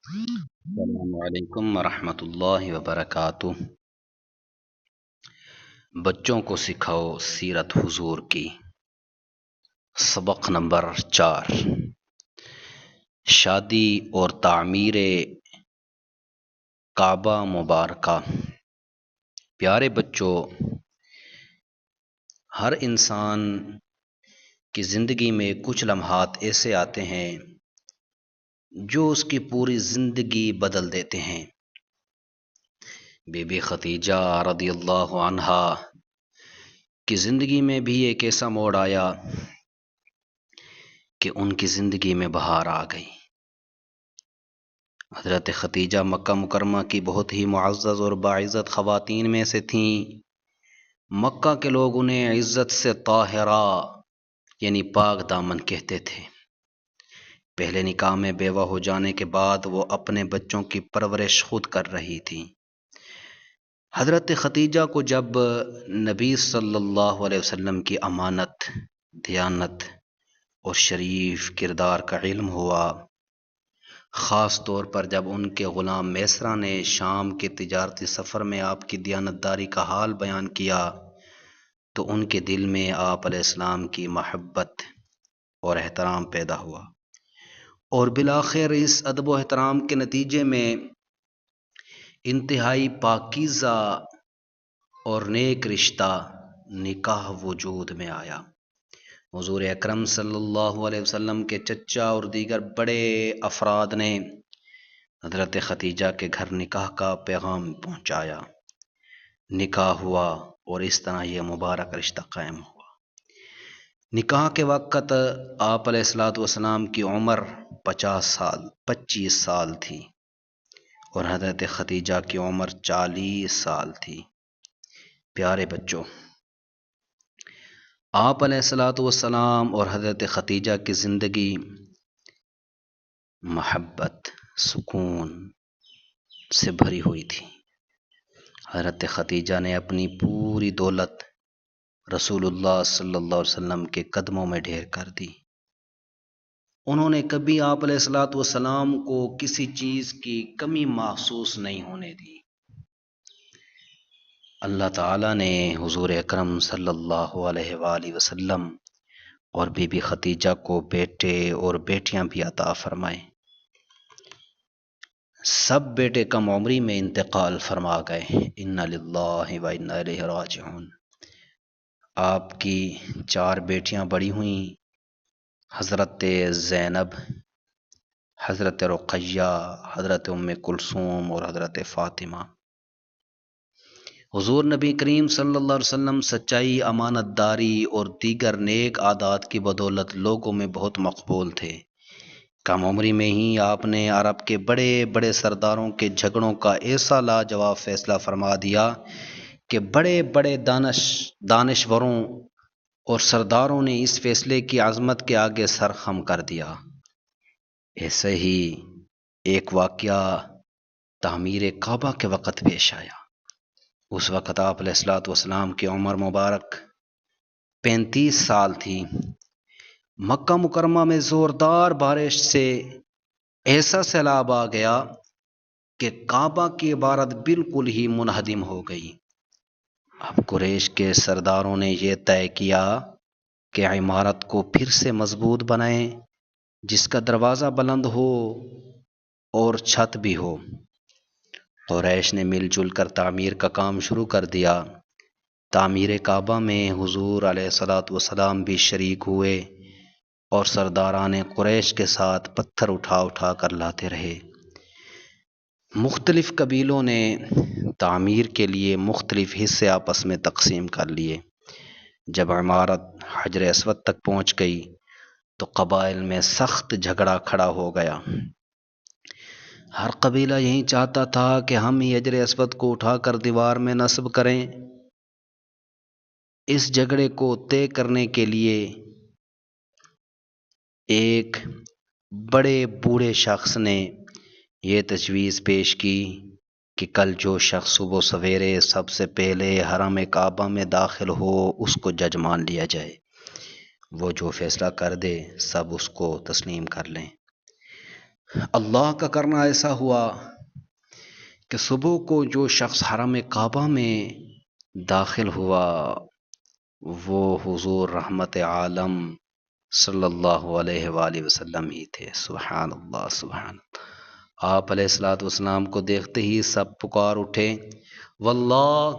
السلام علیکم ورحمۃ اللہ وبرکاتہ۔ بچوں کو سکھاؤ سیرت حضور کی۔ سبق نمبر 4، شادی اور تعمیر کعبہ مبارکہ۔ پیارے بچوں، ہر انسان کی زندگی میں کچھ لمحات ایسے آتے ہیں جو اس کی پوری زندگی بدل دیتے ہیں۔ بی بی خدیجہ رضی اللہ عنہا کی زندگی میں بھی ایک ایسا موڑ آیا کہ ان کی زندگی میں بہار آ گئی۔ حضرت خدیجہ مکہ مکرمہ کی بہت ہی معزز اور باعزت خواتین میں سے تھیں۔ مکہ کے لوگ انہیں عزت سے طاہرہ یعنی پاک دامن کہتے تھے۔ پہلے نکاح میں بیوہ ہو جانے کے بعد وہ اپنے بچوں کی پرورش خود کر رہی تھی۔ حضرت خدیجہ کو جب نبی صلی اللہ علیہ وسلم کی امانت، دیانت اور شریف کردار کا علم ہوا، خاص طور پر جب ان کے غلام میسرہ نے شام کے تجارتی سفر میں آپ کی دیانتداری کا حال بیان کیا تو ان کے دل میں آپ علیہ السلام کی محبت اور احترام پیدا ہوا، اور بالآخر اس ادب و احترام کے نتیجے میں انتہائی پاکیزہ اور نیک رشتہ نکاح وجود میں آیا۔ حضور اکرم صلی اللہ علیہ وسلم کے چچا اور دیگر بڑے افراد نے حضرت خدیجہ کے گھر نکاح کا پیغام پہنچایا، نکاح ہوا اور اس طرح یہ مبارک رشتہ قائم ہوا۔ نکاح کے وقت آپ علیہ السلام کی عمر 25 سال تھی اور حضرت خدیجہ کی عمر 40 سال تھی۔ پیارے بچوں، آپ علیہ السلام اور حضرت خدیجہ کی زندگی محبت، سکون سے بھری ہوئی تھی۔ حضرت خدیجہ نے اپنی پوری دولت رسول اللہ صلی اللہ علیہ وسلم کے قدموں میں ڈھیر کر دی۔ انہوں نے کبھی آپ علیہ السلام کو کسی چیز کی کمی محسوس نہیں ہونے دی۔ اللہ تعالیٰ نے حضور اکرم صلی اللہ علیہ وآلہ وسلم اور بی بی خدیجہ کو بیٹے اور بیٹیاں بھی عطا فرمائے۔ سب بیٹے کم عمری میں انتقال فرما گئے، انا للہ و انا الیہ راجعون۔ آپ کی 4 بیٹیاں بڑی ہوئیں، حضرت زینب، حضرت رقیہ، حضرت ام کلثوم اور حضرت فاطمہ۔ حضور نبی کریم صلی اللہ علیہ وسلم سچائی، امانت داری اور دیگر نیک عادات کی بدولت لوگوں میں بہت مقبول تھے۔ کم عمری میں ہی آپ نے عرب کے بڑے بڑے سرداروں کے جھگڑوں کا ایسا لاجواب فیصلہ فرما دیا کہ بڑے بڑے دانشوروں اور سرداروں نے اس فیصلے کی عظمت کے آگے سر خم کر دیا۔ ایسے ہی ایک واقعہ تعمیر کعبہ کے وقت پیش آیا۔ اس وقت آپ علیہ السلام کی عمر مبارک 35 سال تھی۔ مکہ مکرمہ میں زوردار بارش سے ایسا سیلاب آ گیا کہ کعبہ کی عمارت بالکل ہی منہدم ہو گئی۔ اب قریش کے سرداروں نے یہ طے کیا کہ عمارت کو پھر سے مضبوط بنائیں، جس کا دروازہ بلند ہو اور چھت بھی ہو۔ قریش نے مل جل کر تعمیر کا کام شروع کر دیا۔ تعمیر کعبہ میں حضور علیہ السلام بھی شریک ہوئے اور سرداران قریش کے ساتھ پتھر اٹھا اٹھا کر لاتے رہے۔ مختلف قبیلوں نے تعمیر کے لیے مختلف حصے آپس میں تقسیم کر لیے۔ جب عمارت حجر اسود تک پہنچ گئی تو قبائل میں سخت جھگڑا کھڑا ہو گیا۔ ہر قبیلہ یہی چاہتا تھا کہ ہم ہی حجر اسود کو اٹھا کر دیوار میں نصب کریں۔ اس جھگڑے کو طے کرنے کے لیے ایک بڑے بوڑھے شخص نے یہ تجویز پیش کی کہ کل جو شخص صبح سویرے سب سے پہلے حرم کعبہ میں داخل ہو اس کو جج مان لیا جائے۔ وہ جو فیصلہ کر دے سب اس کو تسلیم کر لیں۔ اللہ کا کرنا ایسا ہوا کہ صبح کو جو شخص حرم کعبہ میں داخل ہوا وہ حضور رحمت عالم صلی اللہ علیہ وآلہ وسلم ہی تھے۔ سبحان اللہ سبحان اللہ۔ آپ علیہ الصلوۃ والسلام کو دیکھتے ہی سب پکار اٹھے، واللہ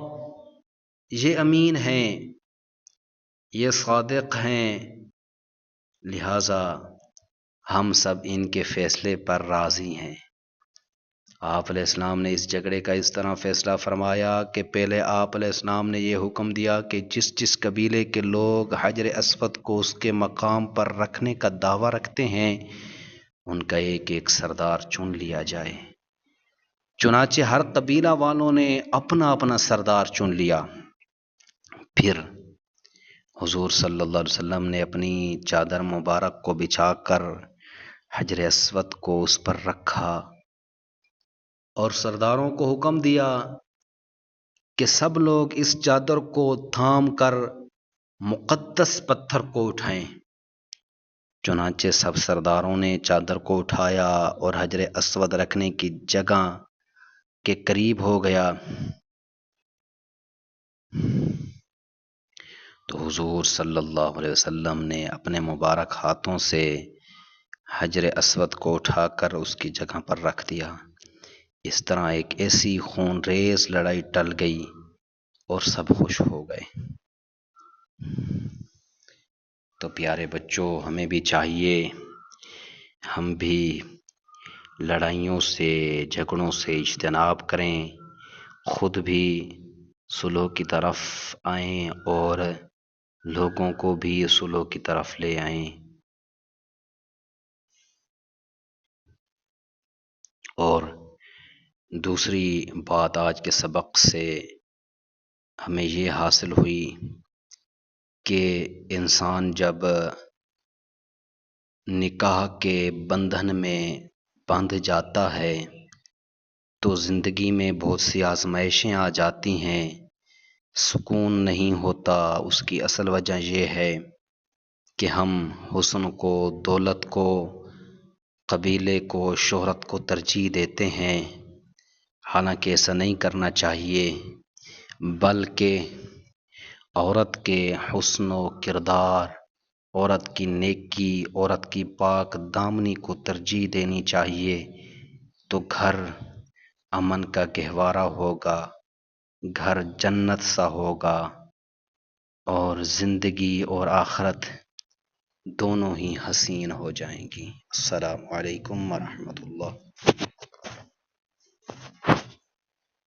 یہ امین ہیں، یہ صادق ہیں، لہذا ہم سب ان کے فیصلے پر راضی ہیں۔ آپ علیہ السلام نے اس جھگڑے کا اس طرح فیصلہ فرمایا کہ پہلے آپ علیہ السلام نے یہ حکم دیا کہ جس جس قبیلے کے لوگ حجر اسود کو اس کے مقام پر رکھنے کا دعویٰ رکھتے ہیں ان کا ایک ایک سردار چن لیا جائے۔ چنانچہ ہر قبیلہ والوں نے اپنا اپنا سردار چن لیا۔ پھر حضور صلی اللہ علیہ وسلم نے اپنی چادر مبارک کو بچھا کر حجر اسود کو اس پر رکھا اور سرداروں کو حکم دیا کہ سب لوگ اس چادر کو تھام کر مقدس پتھر کو اٹھائیں۔ چنانچہ سب سرداروں نے چادر کو اٹھایا اور حجر اسود رکھنے کی جگہ کے قریب ہو گیا تو حضور صلی اللہ علیہ وسلم نے اپنے مبارک ہاتھوں سے حجر اسود کو اٹھا کر اس کی جگہ پر رکھ دیا۔ اس طرح ایک ایسی خون ریز لڑائی ٹل گئی اور سب خوش ہو گئے۔ تو پیارے بچوں، ہمیں بھی چاہیے ہم بھی لڑائیوں سے جھگڑوں سے اجتناب کریں، خود بھی صلح کی طرف آئیں اور لوگوں کو بھی صلح کی طرف لے آئیں۔ اور دوسری بات آج کے سبق سے ہمیں یہ حاصل ہوئی کہ انسان جب نکاح کے بندھن میں بندھ جاتا ہے تو زندگی میں بہت سی آزمائشیں آ جاتی ہیں، سکون نہیں ہوتا۔ اس کی اصل وجہ یہ ہے کہ ہم حسن کو، دولت کو، قبیلے کو، شہرت کو ترجیح دیتے ہیں، حالانکہ ایسا نہیں کرنا چاہیے، بلکہ عورت کے حسن و کردار، عورت کی نیکی، عورت کی پاک دامنی کو ترجیح دینی چاہیے، تو گھر امن کا گہوارہ ہوگا، گھر جنت سا ہوگا اور زندگی اور آخرت دونوں ہی حسین ہو جائیں گی۔ السلام علیکم ورحمۃ اللہ۔